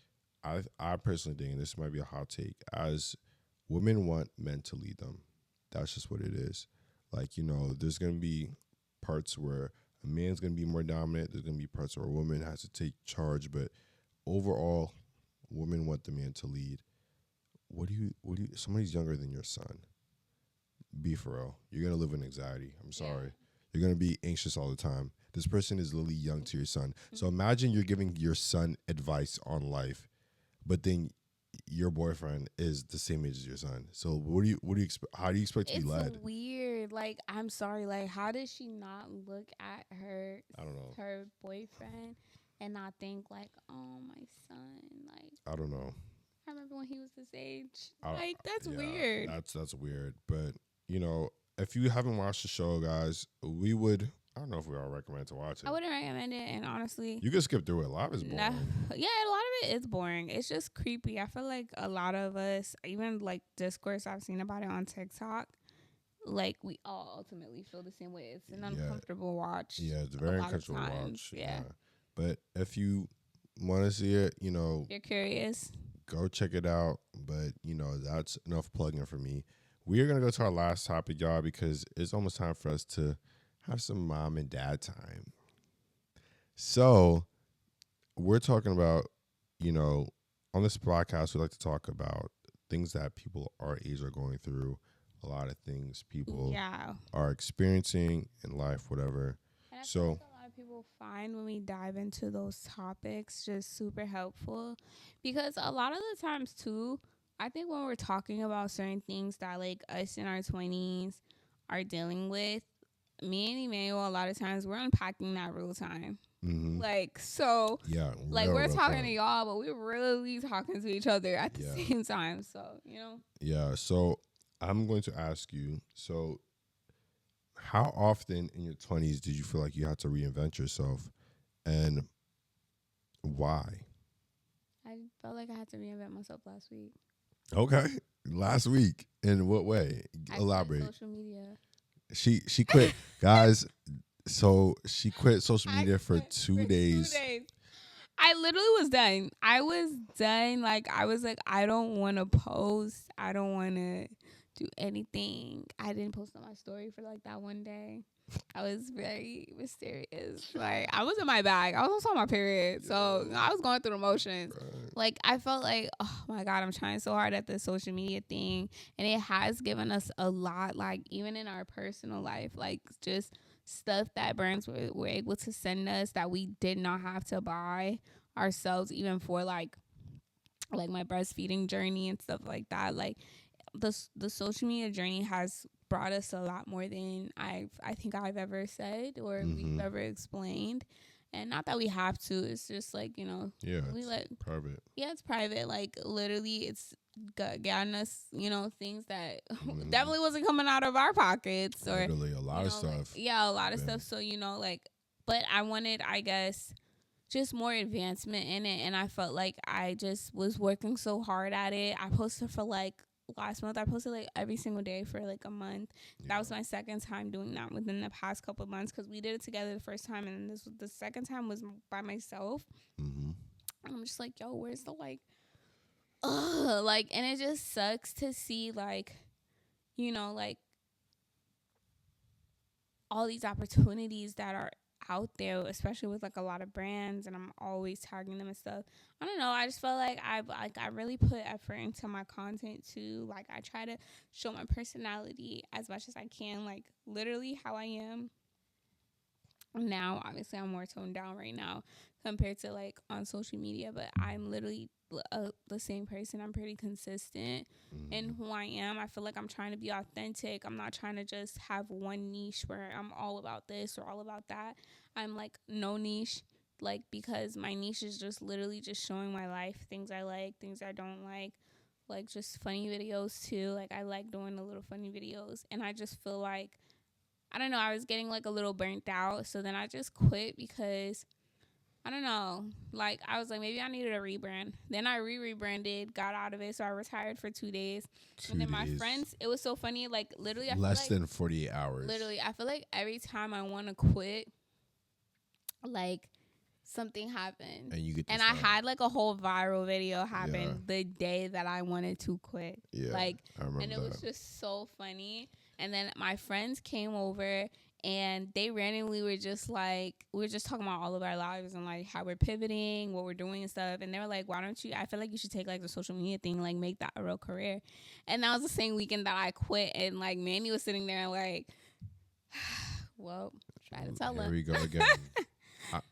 I personally think, and this might be a hot take, as women want men to lead them. That's just what it is. Like, you know, there's gonna be parts where a man's gonna be more dominant. There's gonna be parts where a woman has to take charge, but overall, women want the man to lead. Somebody's younger than your son. Be for real. You're going to live in anxiety. I'm sorry. Yeah. You're going to be anxious all the time. This person is literally young to your son. So imagine you're giving your son advice on life, but then your boyfriend is the same age as your son. So what do you expect? How do you expect to be led? It's weird. Like, I'm sorry. Like, how did she not look at her? I don't know. Her boyfriend, and not think like, oh, my son. Like, I don't know. I remember when he was this age. I- Like, that's yeah, weird. That's weird. But, you know, if you haven't watched the show, guys, we would, I don't know if we all recommend to watch it. I wouldn't recommend it, and honestly, You can skip through it. A lot is boring. yeah, a lot of it is boring. It's just creepy. I feel like a lot of us, even like discourse I've seen about it on TikTok, like we all ultimately feel the same way. It's an uncomfortable watch. Yeah, it's a very lot of uncomfortable times, watch. yeah. But if you want to see it, you know, You're curious. go check it out. But, you know, that's enough plugging for me. We are going to go to our last topic, y'all, because it's almost time for us to have some mom and dad time. So we're talking about, you know, on this podcast, we like to talk about things that people our age are going through, a lot of things people are experiencing in life, whatever. And I So feel like a lot of people find when we dive into those topics just super helpful, because a lot of the times too, I think when we're talking about certain things that like us in our 20s are dealing with, me and Emmanuel, a lot of times we're unpacking that real time. Like, so, yeah, like we're talking to y'all, but we're really talking to each other at the same time. So, you know. Yeah. So I'm going to ask you, so how often in your 20s did you feel like you had to reinvent yourself, and why? I felt like I had to reinvent myself last week. Okay. Last week. In what way? Elaborate. Social media. She quit. Guys, so she quit social media for 2 days. 2 days. I literally was done. I was done. Like, I was like, I don't want to post. I don't want to do anything. I didn't post on my story for like that one day. I was very mysterious. Like, I was in my bag. I was also on my period. So I was going through the motions. Right. Like, I felt like, oh my God, I'm trying so hard at the social media thing. And it has given us a lot, like, even in our personal life, like, just stuff that brands were able to send us that we did not have to buy ourselves, even for like my breastfeeding journey and stuff like that. Like, the social media journey has brought us a lot more than I think I've ever said or we've ever explained. And not that we have to, it's just like, you know, we like private. Yeah, it's private. Like, literally, it's gotten us, you know, things that definitely wasn't coming out of our pockets, or literally a lot of stuff. Like, a lot of stuff. So, you know, like, but I wanted, I guess, just more advancement in it, and I felt like I just was working so hard at it. I posted for like last month. I posted like every single day for like a month. That was my second time doing that within the past couple of months, because we did it together the first time, and this was the second time was by myself. And I'm just like, yo, where's the like, like, and it just sucks to see, like, you know, like all these opportunities that are out there, especially with like a lot of brands, and I'm always tagging them and stuff. I don't know, I just felt like I really put effort into my content too. Like, I try to show my personality as much as I can, like literally how I am now. Obviously I'm more toned down right now compared to like on social media, but I'm literally the same person. I'm pretty consistent in who I am. I feel like I'm trying to be authentic. I'm not trying to just have one niche where I'm all about this or all about that. I'm like no niche, like, because my niche is just literally just showing my life, things I like, things I don't like just funny videos too. Like, I like doing the little funny videos, and I just feel like, I don't know, I was getting like a little burnt out. So then I just quit because I don't know. Like, I was like, maybe I needed a rebrand. Then I rebranded, got out of it. So I retired for 2 days. And then my friends, it was so funny. Like, literally, I feel less like, than 48 hours. literally, I feel like every time I want to quit, like, something happened. And you get and I had like a whole viral video happen the day that I wanted to quit. Yeah. Like, I remember and it was just so funny. And then my friends came over and they randomly were just like, we were just talking about all of our lives and like how we're pivoting, what we're doing and stuff. And they were like, why don't you, I feel like you should take like the social media thing, like make that a real career. And that was the same weekend that I quit. And like Manny was sitting there like, well, try to tell him. Here we go again.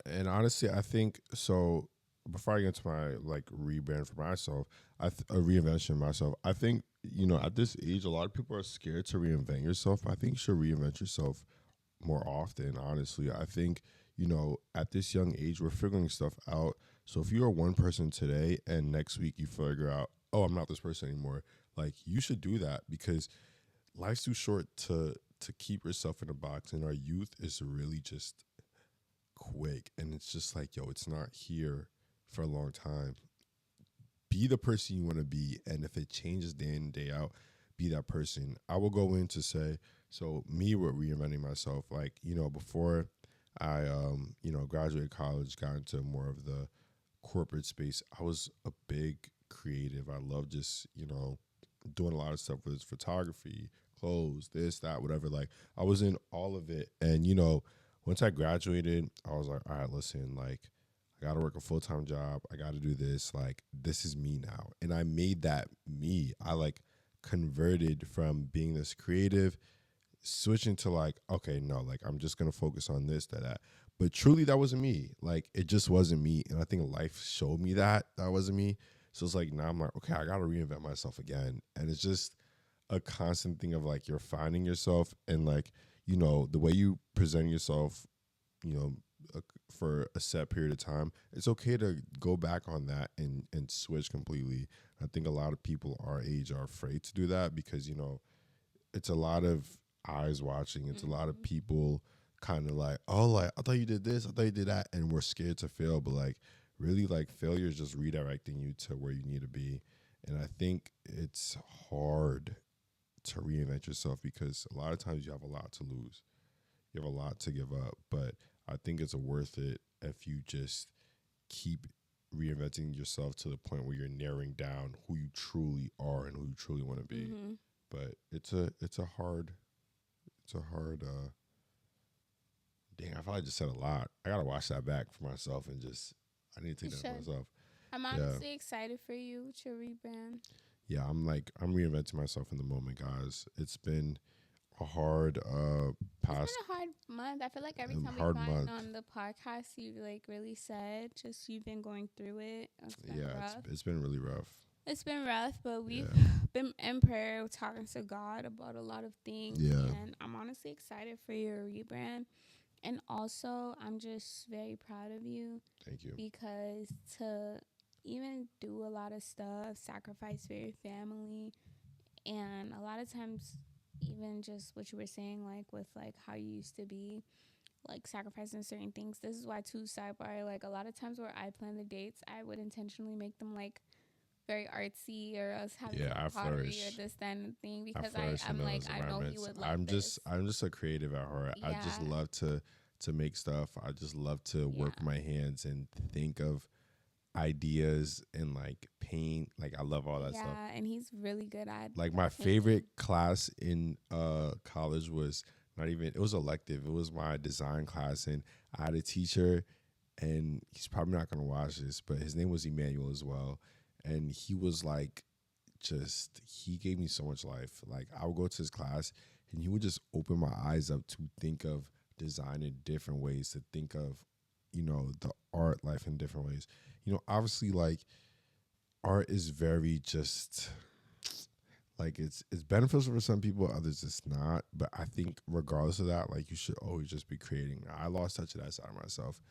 And honestly, I think so. Before I get to my like rebrand for myself, a reinvention myself. I think, you know, at this age, a lot of people are scared to reinvent yourself. I think you should reinvent yourself more often. Honestly, I think, you know, at this young age, we're figuring stuff out. So if you are one person today and next week you figure out, oh, I'm not this person anymore, like, you should do that, because life's too short to keep yourself in a box. And our youth is really just quick, and it's just like, yo, it's not here for a long time. Be the person you want to be, and if it changes day in, day out, be that person. I will go in to say, so me with reinventing myself, like, you know, before I you know, graduated college, got into more of the corporate space, I was a big creative. I love just, you know, doing a lot of stuff, with photography, clothes, this, that, whatever. Like, I was in all of it. And, you know, once I graduated, I was like, all right, listen, like, I got to work a full-time job. I got to do this. Like, this is me now. And I made that me. I like converted from being this creative, switching to like, okay, no, like, I'm just going to focus on this, that. But truly, that wasn't me. Like, it just wasn't me. And I think life showed me that wasn't me. So it's like, now I'm like, okay, I got to reinvent myself again. And it's just a constant thing of like, you're finding yourself, and like, you know, the way you present yourself, you know, for a set period of time, it's okay to go back on that and switch completely. I think a lot of people our age are afraid to do that because, you know, it's a lot of eyes watching. It's a lot of people kind of like, oh, like, I thought you did this, I thought you did that, and we're scared to fail. But like, really, like, failure is just redirecting you to where you need to be. And I think it's hard to reinvent yourself because a lot of times you have a lot to lose. You have a lot to give up. But I think it's worth it if you just keep reinventing yourself to the point where you're narrowing down who you truly are and who you truly want to be. But it's a hard dang, I feel like I just said a lot. I gotta watch that back for myself and just, I need to take that for myself. I'm honestly excited for you with your rebrand. Yeah, I'm reinventing myself in the moment, guys. It's been a hard past. It's been a hard month. I feel like every time we find on the podcast, you like really said just you've been going through it. It's been really rough. It's been rough, but we've been in prayer, talking to God about a lot of things. Yeah. And I'm honestly excited for your rebrand. And also, I'm just very proud of you. Thank you. Because to even do a lot of stuff, sacrifice for your family, and a lot of times, even just what you were saying, like with like how you used to be, like sacrificing certain things. This is why, too, sidebar, like a lot of times where I plan the dates, I would intentionally make them like very artsy or else having pottery or this, that, and the thing, because I'm like, I know he would like this. I'm just a creative at heart. Yeah. I just love to make stuff. I just love to work my hands and think of ideas and like paint. Like, I love all that stuff. Yeah, and he's really good at like my painting. Favorite class in college was not even, it was elective. It was my design class, and I had a teacher, and he's probably not gonna watch this, but his name was Emmanuel as well. And he was like, he gave me so much life. Like, I would go to his class and he would just open my eyes up to think of design in different ways, to think of, you know, the art life in different ways. You know, obviously, like, art is very just like it's beneficial for some people, others it's not. But I think regardless of that, like you should always just be creating. I lost touch of that side of myself,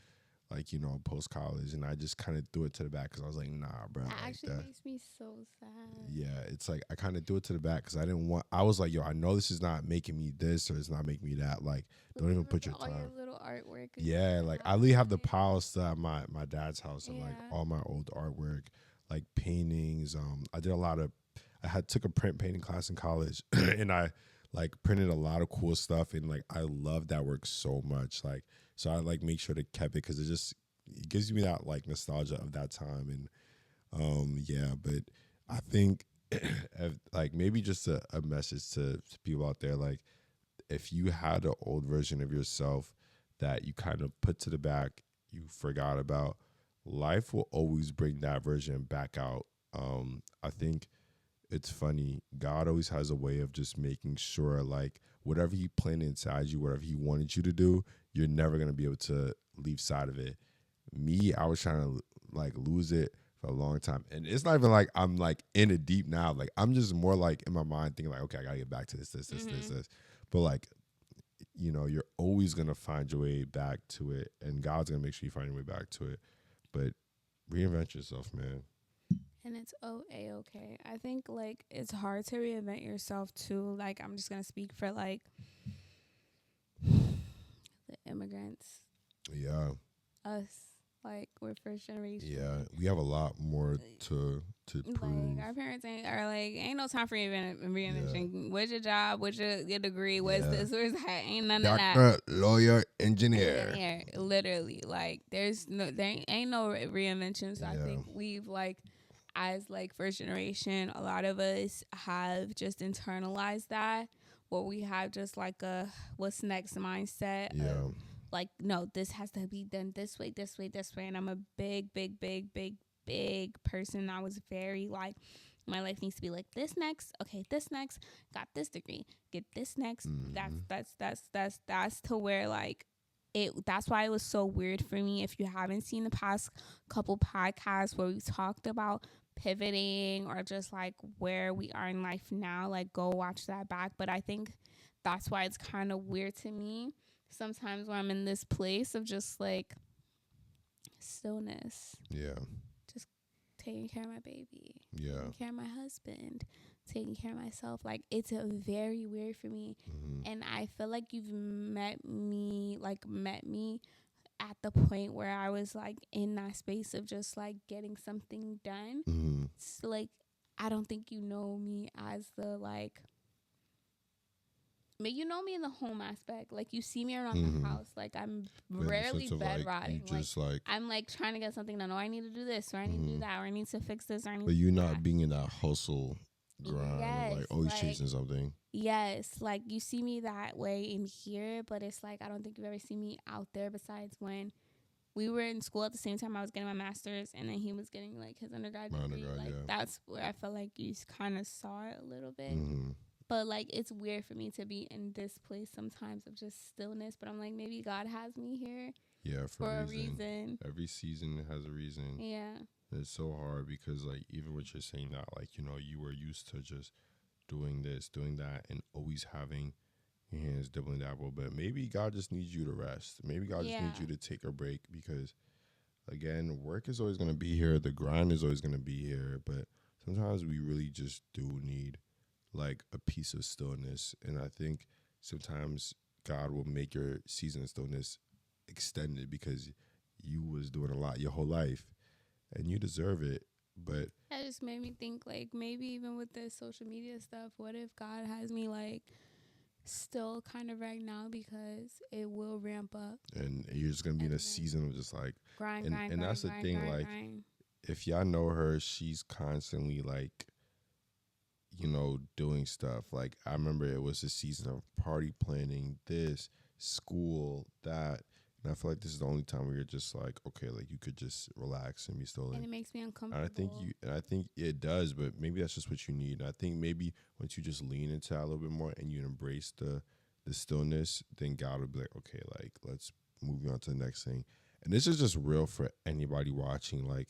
like post college, and I just kind of threw it to the back because I was like, nah, bro. That Like actually that. makes me so sad. Yeah, it's like I kind of threw it to the back because I didn't want. I was like, yo, I know this is not making me this or it's not making me that. Like, don't even put your all time. your little artwork. and Yeah, stuff like that I literally have the way. pile of stuff at my dad's house of like Yeah. all my old artwork, like paintings. I did a lot of. I had took a print painting class in college, and I like printed a lot of cool stuff, and like I love that work so much. Like, so I like make sure to keep it because it gives me that like nostalgia of that time, and yeah. But I think like maybe just a message to people out there, like if you had an old version of yourself that you kind of put to the back, you forgot about, life will always bring that version back out. I think it's funny. God always has a way of just making sure, like, whatever He planned inside you, whatever He wanted you to do, you're never gonna be able to leave sight of it. Me, I was trying to like lose it for a long time, and it's not even like I'm like in it deep now. Like I'm just more like in my mind thinking like, okay, I gotta get back to this. But like, you're always gonna find your way back to it, and God's gonna make sure you find your way back to it. But reinvent yourself, man. And it's okay. I think like it's hard to reinvent yourself too. Like I'm just gonna speak for like the immigrants, Yeah, us. Like we're first generation. yeah. We have a lot more to prove. Like our parents ain't no time for reinvention. Where's your job? Where's your degree? Where's Yeah. this? Where's that? Ain't none of that. Doctor, lawyer, engineer. Yeah, literally. Like there ain't no reinventions. I Yeah. think we've like as like first generation, a lot of us have just internalized that, where we have just like a what's next mindset. Yeah. Of, like, no, this has to be done this way. And I'm a big person. I was very like, my life needs to be like this next. Okay, this next. Got this degree. Get this next. Mhm. That's to where like that's why it was so weird for me. If you haven't seen the past couple podcasts where we talked about pivoting or just like where we are in life now, like go watch that back. But I think that's why it's kind of weird to me sometimes when I'm in this place of just like stillness, Yeah. just taking care of my baby, Yeah. taking care of my husband, taking care of myself. Like it's a very weird for me. Mhm. And I feel like you've met me at the point where I was like in that space of just like getting something done. Mhm. It's like I don't think you know me as the like, but you know me in the home aspect. Like you see me around Mhm. the house. Like I'm But in the rarely sense of, bed like, rotting. you just like, I'm like trying to get something done. Oh, I need to do this, or I need to do Mhm. that, or I need to fix this, or I need but to you're do not that. being in that hustle grind of like Yes, always like- chasing something. Yes, like you see me that way in here, but it's like I don't think you've ever seen me out there besides when we were in school at the same time. I was getting my master's, and then he was getting like his undergrad My degree. undergrad, Like yeah. that's where I felt like you kind of saw it a little bit. Mhm. But like it's weird for me to be in this place sometimes of just stillness. But I'm like, maybe God has me here Yeah, for a reason. Every season has a reason. Yeah. It's so hard because like even what you're saying that like you were used to just doing this, doing that, and always having your hands dibbling dabble. But maybe God just needs you to rest. Maybe God just needs Yeah. you to take a break because again, work is always gonna be here. The grind is always gonna be here. But sometimes we really just do need like a piece of stillness. And I think sometimes God will make your season of stillness extended because you was doing a lot your whole life and you deserve it. But That just made me think like maybe even with this social media stuff, what if God has me like still kind of right now because it will ramp up. and you're just gonna be in a Everything. season of just like Grind, And- grind, and grind, that's the grind, thing, grind, like, grind. if y'all know her, she's constantly like, doing stuff. Like I remember it was a season of party planning, this, school, that. And I feel like this is the only time where you're just like, okay, like you could just relax and be still. And it makes me And uncomfortable. I think it does, but maybe that's just what you need. And I think maybe once you just lean into that a little bit more and you embrace the stillness, then God will be like, okay, like let's move on to the next thing. And this is just real for anybody watching. Like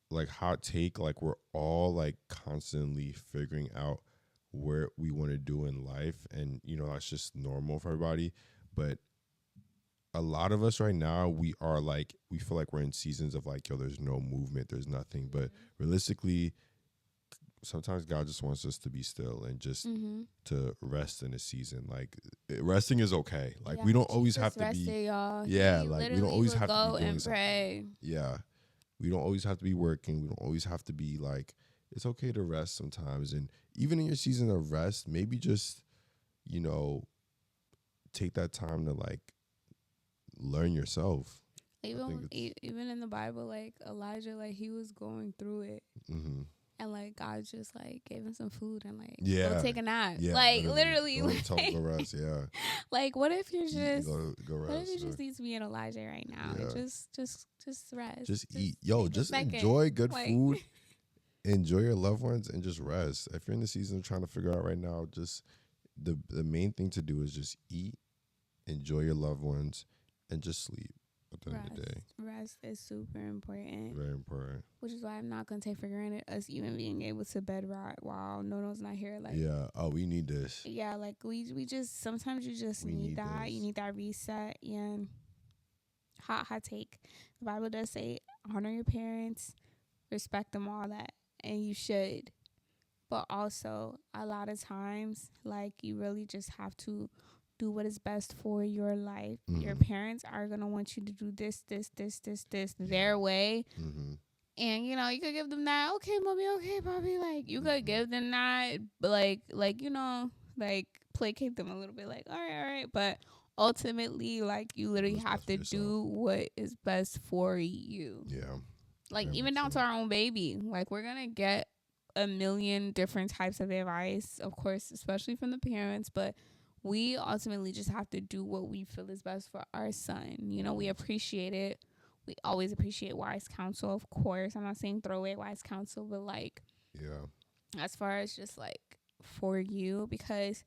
like hot take, like we're all like constantly figuring out where we want to do in life, and that's just normal for everybody. But a lot of us right now, we feel like we're in seasons of like, yo, there's no movement, there's nothing. But realistically, sometimes God just wants us to be still and just to rest in a season. Like resting is okay. Like we don't always have to be, y'all. yeah, He like we don't always have to go be doing and something. pray. Yeah, we don't always have to be working. We don't always have to be like, it's okay to rest sometimes. And even in your season of rest, maybe just, take that time to like learn yourself. Even in the Bible, like Elijah, like he was going through it. Mm-hmm. And like God just like gave him some food and like Yeah, go take a nap. yeah, like literally go, like, go rest. Yeah, like what if you're just go rest. what if you just need to be in Elijah right now? Yeah. And just rest. Just eat. Yo, take a just second. enjoy good Like- food. Enjoy your loved ones and just rest. If you're in the season of trying to figure out right now, just the main thing to do is just eat, enjoy your loved ones, and just sleep at the end of the day. Rest is super important. Very important. Which is why I'm not gonna take for granted us even being able to bed rot while Nono's not here. Like Yeah. Oh, we need this. yeah, like we just sometimes you just We need need that. this. You need that reset. And hot take. The Bible does say honor your parents, respect them, all that, and you should. But also a lot of times, like you really just have to do what is best for your life. Your parents are gonna want you to do this their way. And you could give them that, okay, mommy, okay, Bobby, like you could give them that, but like placate them a little bit, like all right, but ultimately, like you literally have to do what is best for you. Yeah. Like even down to our own baby, like we're gonna get a million different types of advice, of course, especially from the parents, but we ultimately just have to do what we feel is best for our son. We appreciate it. We always appreciate wise counsel, of course. I'm not saying throw away wise counsel, but like, yeah, as far as just like for you, because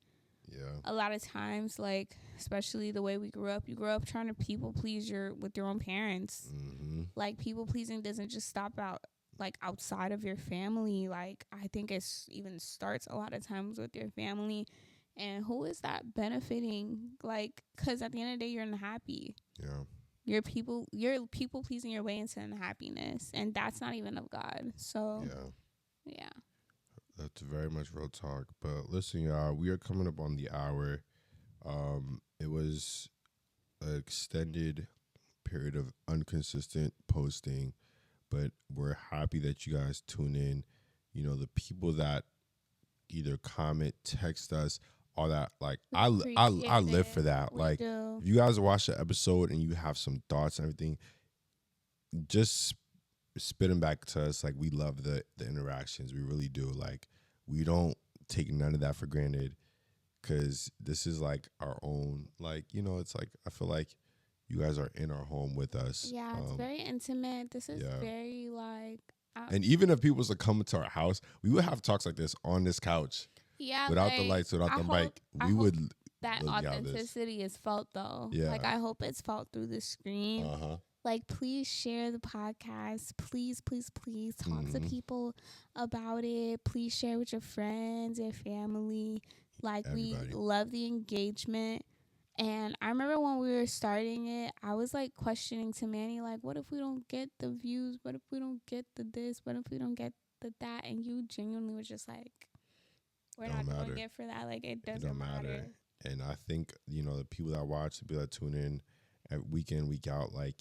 a lot of times, like, especially the way we grew up, you grow up trying to people please with your own parents. Like people pleasing doesn't just stop out like outside of your family. Like I think it's even starts a lot of times with your family. And who is that benefiting? Like, because at the end of the day, you're unhappy. Yeah. You're people pleasing your way into unhappiness, and that's not even of God. So, yeah. That's very much real talk. But listen, y'all, we are coming up on the hour. It was an extended period of inconsistent posting, but we're happy that you guys tune in. The people that either comment, text us, all that, like I live for that. Like if you guys watch the episode and you have some thoughts and everything, just spit them back to us. Like we love the interactions. We really do. Like we don't take none of that for granted, because this is like our own, like, it's like I feel like you guys are in our home with us. Yeah, it's very intimate. This is very like and even if people was to come to our house, we would have talks like this on this couch. Yeah, without the lights, without the mic, we would. That authenticity is felt though. Yeah. Like I hope it's felt through the screen. Like please share the podcast. Please talk to people about it. Please share with your friends, your family. Like everybody. We love the engagement. And I remember when we were starting it, I was like questioning to Manny, like, what if we don't get the views? What if we don't get the this? What if we don't get the that? And you genuinely was just like, we're not doing it for that. Like, it doesn't matter. And I think, the people that watch, the people that tune in week in, week out, like,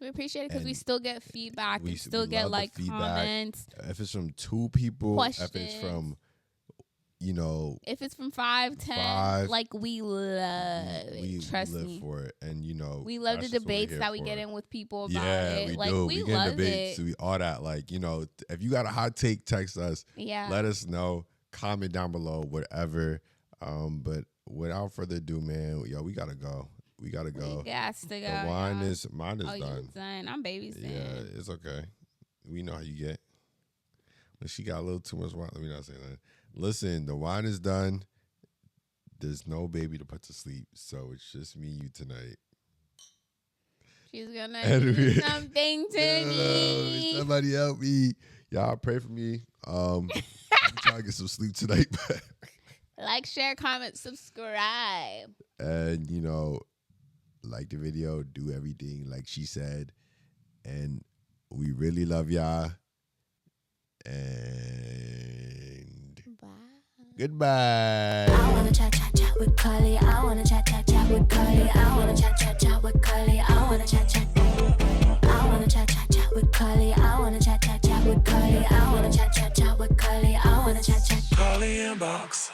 we appreciate it because we still get feedback. We still get, like, comments. If it's from 2 people, questions. If it's from, if it's from 5, 10, like, we love it. Trust me. We live for it. And, we love the debates that we get in with people about it. We like, do. We get love debates. it. All that. Like, if you got a hot take, text us. Yeah. Let us know. Comment down below, whatever. But without further ado, man, we gotta go. We gotta go. We got to go. The mine is done. You done. I'm babysitting. Yeah, it's okay. We know how you get. When she got a little too much wine, let me not say that. Listen, the wine is done. There's no baby to put to sleep, so it's just me and you tonight. She's gonna And do something to me. Somebody help me. Y'all pray for me. I'm trying to get some sleep tonight. Like, share, comment, subscribe. And, you know, like the video, do everything like she said. And we really love y'all. And Bye. goodbye. I wanna chat with Carli. I wanna chat with Carli. I wanna chat with Carli. I wanna chat. I wanna chat with Carli. I wanna chat with Carli. I wanna chat with Carli. I wanna chat. Carli inbox.